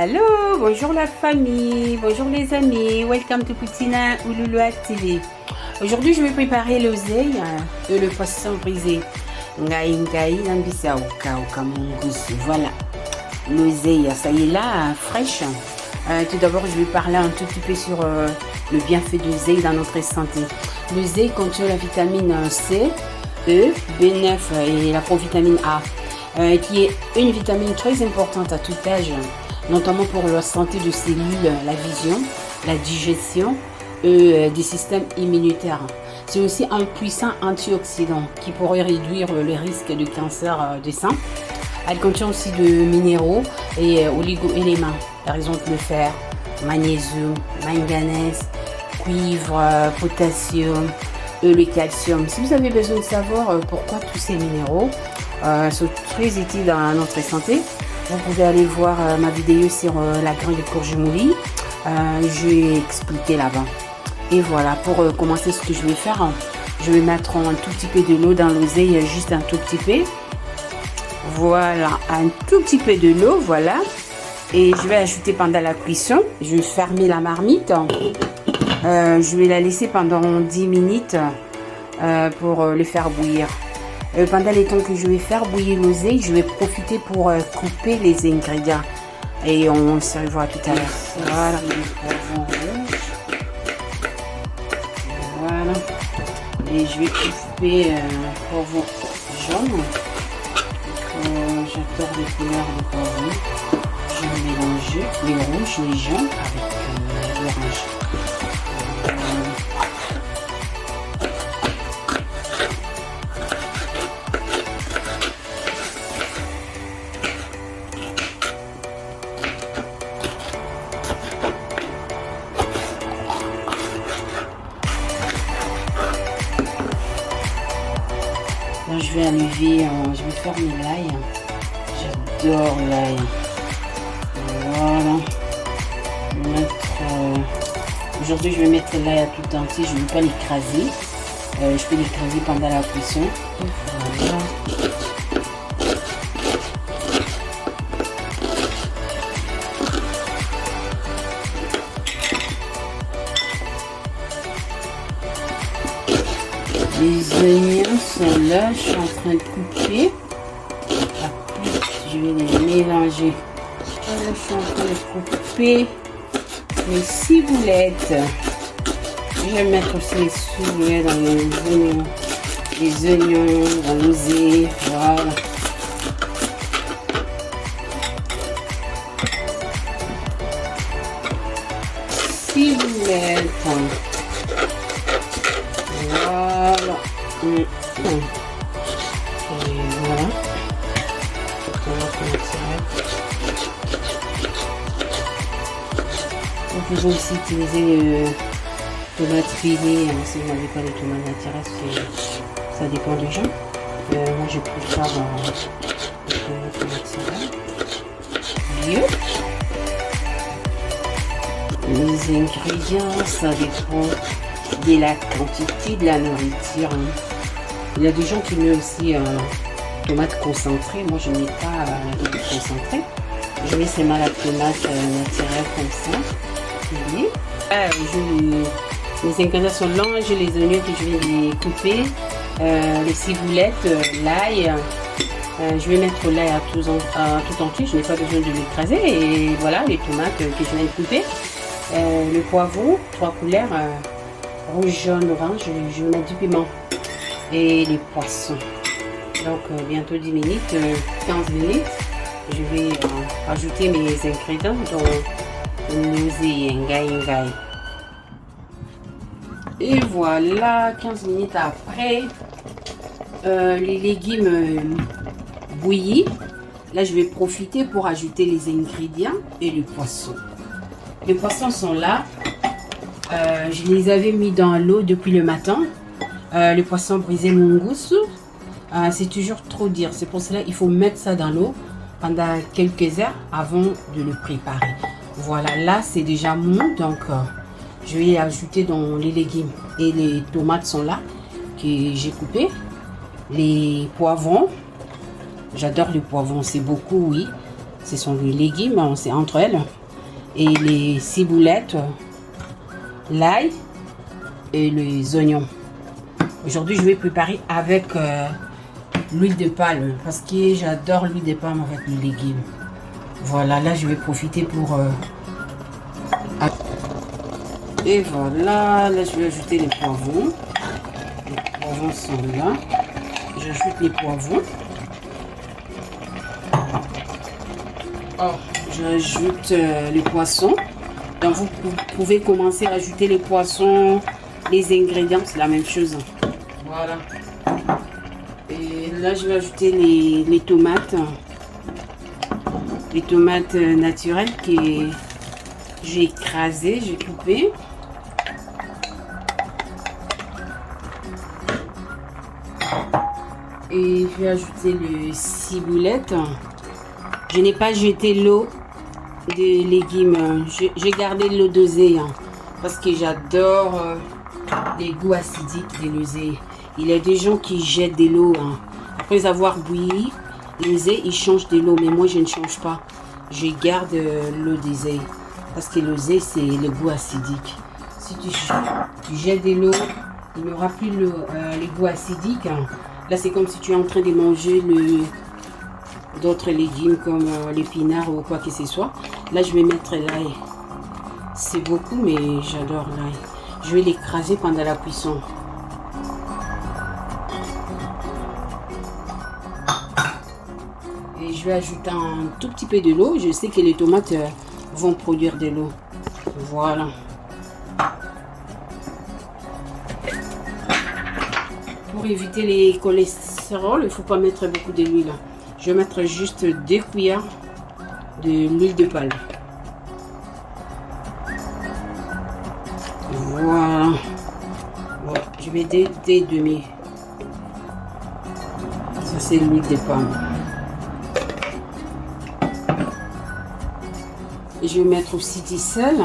Allô, bonjour la famille, bonjour les amis, welcome to Poutina Ouloulou TV. Aujourd'hui, je vais préparer l'oseille et le poisson brisé. Ngai ngai nambisa oka mongoose. Voilà, l'oseille, ça y est là, fraîche. Tout d'abord, je vais parler un tout petit peu sur le bienfait de l'oseille dans notre santé. L'oseille contient la vitamine C, E, B9 et la provitamine A. Qui est une vitamine très importante à tout âge, notamment pour la santé de cellules, la vision, la digestion et des systèmes immunitaires. C'est aussi un puissant antioxydant qui pourrait réduire le risque de cancer du sein. Elle contient aussi de minéraux et oligo-éléments, par exemple le fer, magnésium, manganèse, cuivre, potassium et le calcium. Si vous avez besoin de savoir pourquoi tous ces minéraux sont très utiles dans notre santé, vous pouvez aller voir ma vidéo sur la graine de courge moulie. Je vais expliquer là-bas. Et voilà, pour commencer, ce que je vais faire, je vais mettre un tout petit peu de l'eau dans l'oseille, juste un tout petit peu. Voilà, un tout petit peu de l'eau, voilà. Et je vais ajouter pendant la cuisson. Je vais fermer la marmite. Je vais la laisser pendant 10 minutes pour le faire bouillir. Pendant les temps que je vais faire bouillir l'oseille, je vais profiter pour couper les ingrédients. Et on se revoit tout à l'heure. Voilà. Voilà. Et je vais couper poivron jaune. J'adore les couleurs de poivron. Je vais mélanger les rouges, les jaunes avec l'orange. Là, je vais enlever, je vais fermer l'ail. J'adore l'ail. Voilà. Aujourd'hui, je vais mettre l'ail à tout entier. Je ne vais pas l'écraser. Je peux l'écraser pendant la cuisson. Voilà. Les oignons sont là, je suis en train de couper. Je vais les mélanger. Voilà, je suis en train de couper les ciboulettes. Je vais mettre aussi les ciboulettes dans les oignons. Les oignons dans l'oseille. Voilà. Ciboulettes. Voilà. Et voilà. Vous pouvez aussi utiliser tomates pilées, si vous n'avez pas les tomates naturelles, ça dépend des gens. Moi je préfère les tomates salades. Bio. Les ingrédients, ça dépend de la quantité de la nourriture. Il y a des gens qui mettent aussi tomate concentrée. Moi je ne mets pas la tomate concentrée. Je mets seulement la tomate naturelle comme ça. Les ingrédients sont longs. J'ai les oignons que je vais les couper, les ciboulettes, l'ail. Je vais mettre l'ail à tout entier. Je n'ai pas besoin de l'écraser. Et voilà les tomates que je viens de couper. Le poivron, 3 couleurs. Rouge, jaune, orange, je vais mettre du piment et les poissons. Donc bientôt 10 minutes, 15 minutes, je vais ajouter mes ingrédients dont l'oseille ngai. Et voilà, 15 minutes après, les légumes bouillis. Là, je vais profiter pour ajouter les ingrédients et le poisson. Les poissons sont là. Je les avais mis dans l'eau depuis le matin. Le poisson brisé mongoose, c'est toujours trop dire. C'est pour cela qu'il faut mettre ça dans l'eau pendant quelques heures avant de le préparer. Voilà, là c'est déjà mou, donc je vais ajouter dans les légumes. Et les tomates sont là, que j'ai coupées. Les poivrons, j'adore les poivrons, c'est beaucoup, oui. Ce sont des légumes, c'est entre elles. Et les ciboulettes, l'ail et les oignons. Aujourd'hui, je vais préparer avec l'huile de palme parce que j'adore l'huile de palme avec les légumes. Voilà, là, je vais profiter pour... Et voilà, là, je vais ajouter les poivrons. Les poivrons sont là. J'ajoute les poivrons. Oh, j'ajoute les poissons. Donc vous pouvez commencer à ajouter les poissons, les ingrédients, c'est la même chose. Voilà. Et là je vais ajouter les tomates. Les tomates naturelles que j'ai écrasées, j'ai coupé. Et je vais ajouter le ciboulette. Je n'ai pas jeté l'eau des légumes. J'ai gardé l'eau d'oseille parce que j'adore les goûts acidiques de l'oseille. Il y a des gens qui jettent de l'eau après avoir bouilli l'oseille, ils changent de l'eau, mais moi je ne change pas. Je garde l'eau d'oseille parce que l'oseille c'est le goût acidique. Si tu jettes de l'eau, il n'y aura plus les goûts acidiques. Là c'est comme si tu es en train de manger d'autres légumes comme l'épinard ou quoi que ce soit. Là je vais mettre l'ail. C'est beaucoup mais j'adore l'ail. Je vais l'écraser pendant la cuisson. Et je vais ajouter un tout petit peu de l'eau. Je sais que les tomates vont produire de l'eau. Voilà. Pour éviter les cholestérol, il ne faut pas mettre beaucoup d'huile. Je vais mettre juste 2 cuillères de l'huile de palme. Voilà. Ouais, je vais demi. Ça c'est l'huile de palme. Et je vais mettre aussi du sel.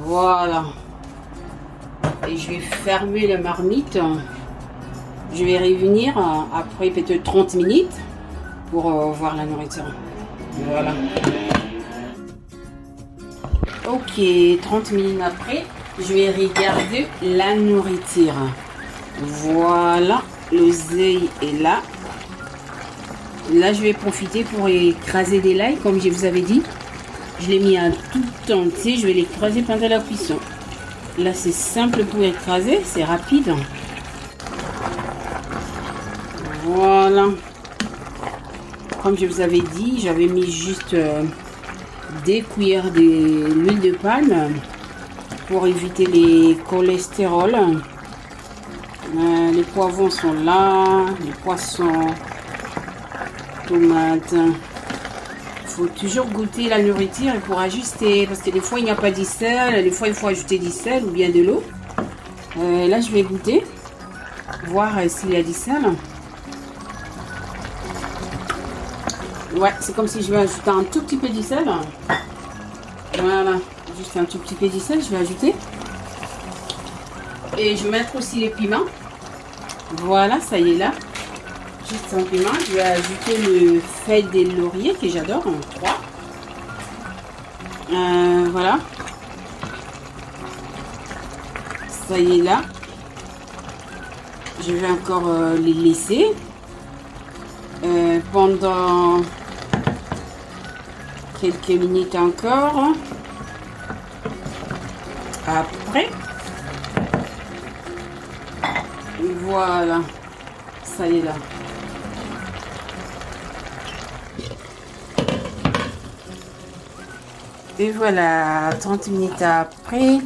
Voilà. Et je vais fermer la marmite. Je vais revenir après peut-être 30 minutes pour voir la nourriture. Voilà. Ok, 30 minutes après, je vais regarder la nourriture. Voilà, l'oseille est là. Là, je vais profiter pour écraser des l'ail, comme je vous avais dit. Je l'ai mis à tout entier. Je vais l'écraser pendant la cuisson. Là, c'est simple pour écraser, c'est rapide. Voilà. Comme je vous avais dit, j'avais mis juste 2 cuillères de l'huile de palme pour éviter les cholestérols. Les poivrons sont là, les poissons, tomates. Il faut toujours goûter la nourriture pour ajuster parce que des fois il n'y a pas de sel, des fois il faut ajouter du sel ou bien de l'eau. Là je vais goûter, voir s'il y a du sel. Ouais, c'est comme si je vais ajouter un tout petit peu de sel. Voilà, juste un tout petit peu de sel, je vais ajouter. Et je vais mettre aussi les piments. Voilà, ça y est là. Juste un piment. Je vais ajouter le feuille de laurier que j'adore, en 3. Voilà. Ça y est là. Je vais encore les laisser pendant quelques minutes encore. Après, voilà, ça y est là. Et voilà, 30 minutes après,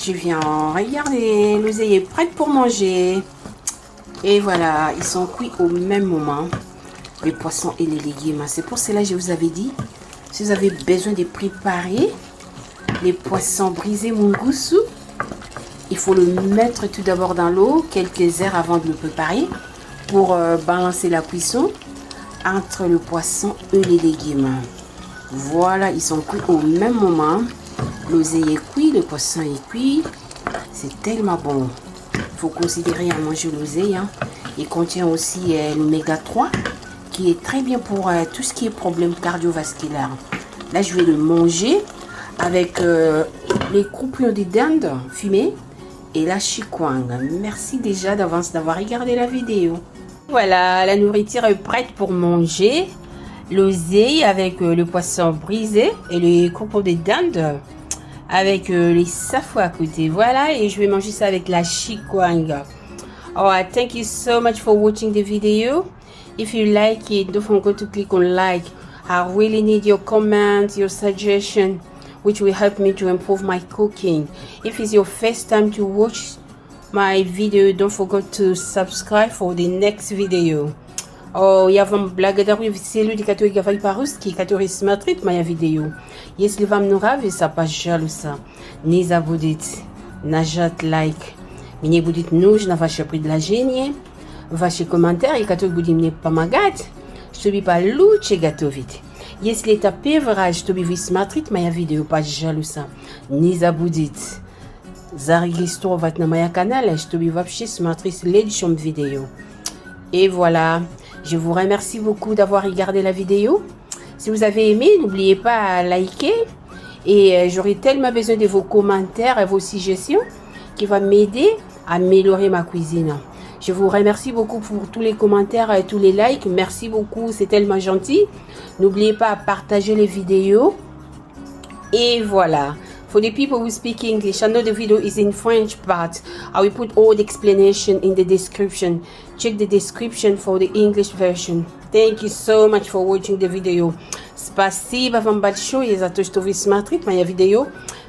je viens regarder, l'oseille est prête pour manger. Et voilà, ils sont cuits au même moment, les poissons et les légumes. C'est pour cela que je vous avais dit, si vous avez besoin de préparer les poissons brisés mungusu, il faut le mettre tout d'abord dans l'eau quelques heures avant de le préparer pour balancer la cuisson entre le poisson et les légumes. Voilà, ils sont cuits au même moment. L'oseille est cuit, le poisson est cuit. C'est tellement bon. Il faut considérer à manger l'oseille. Il contient aussi l'oméga 3 qui est très bien pour tout ce qui est problème cardiovasculaire. Là, je vais le manger avec les croupions de dinde fumés et la chikwang. Merci déjà d'avance d'avoir regardé la vidéo. Voilà, la nourriture est prête pour manger. L'oseille avec le poisson brisé et les croupions de dinde avec les safou à côté. Voilà, et je vais manger ça avec la chikwang. Alright, thank you so much for watching the video. If you like it, don't forget to click on like. I really need your comments, your suggestion, which will help me to improve my cooking. If it's your first time to watch my video, don't forget to subscribe for the next video. Oh, ja vam благодарю все люди, которые говорят по-русски, которые смотрят мои видео. Если вам нравится, пожалуйста, не забудьте нажать лайк. Мне будет нужно ваше предложение, ваши комментарии, которые будут мне помогать, чтобы получше готовить. Если это первый раз, чтобы вы смотрите мои видео, пожалуйста, не забудьте зарегистрировать на моем канале, чтобы вообще смотреть следующем видео. Et voilà. Je vous remercie beaucoup d'avoir regardé la vidéo. Si vous avez aimé, n'oubliez pas à liker. Et j'aurai tellement besoin de vos commentaires et vos suggestions qui vont m'aider à améliorer ma cuisine. Je vous remercie beaucoup pour tous les commentaires et tous les likes. Merci beaucoup, c'est tellement gentil. N'oubliez pas à partager les vidéos. Et voilà. For the people who speak English, I know the video is in French, but I will put all the explanation in the description. Check the description for the English version. Thank you so much for watching the video. Спасибо вам большое за то, что вы смотрите моя vidéo.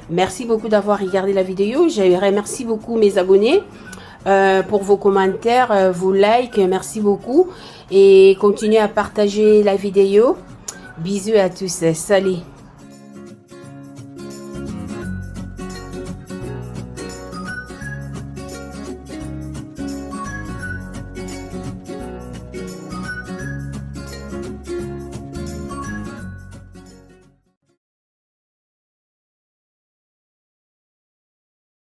Merci beaucoup d'avoir regardé la vidéo. Je remercie beaucoup mes abonnés pour vos commentaires, vos likes. Merci beaucoup. Et continuez à partager la vidéo. Bisous à tous. Salut.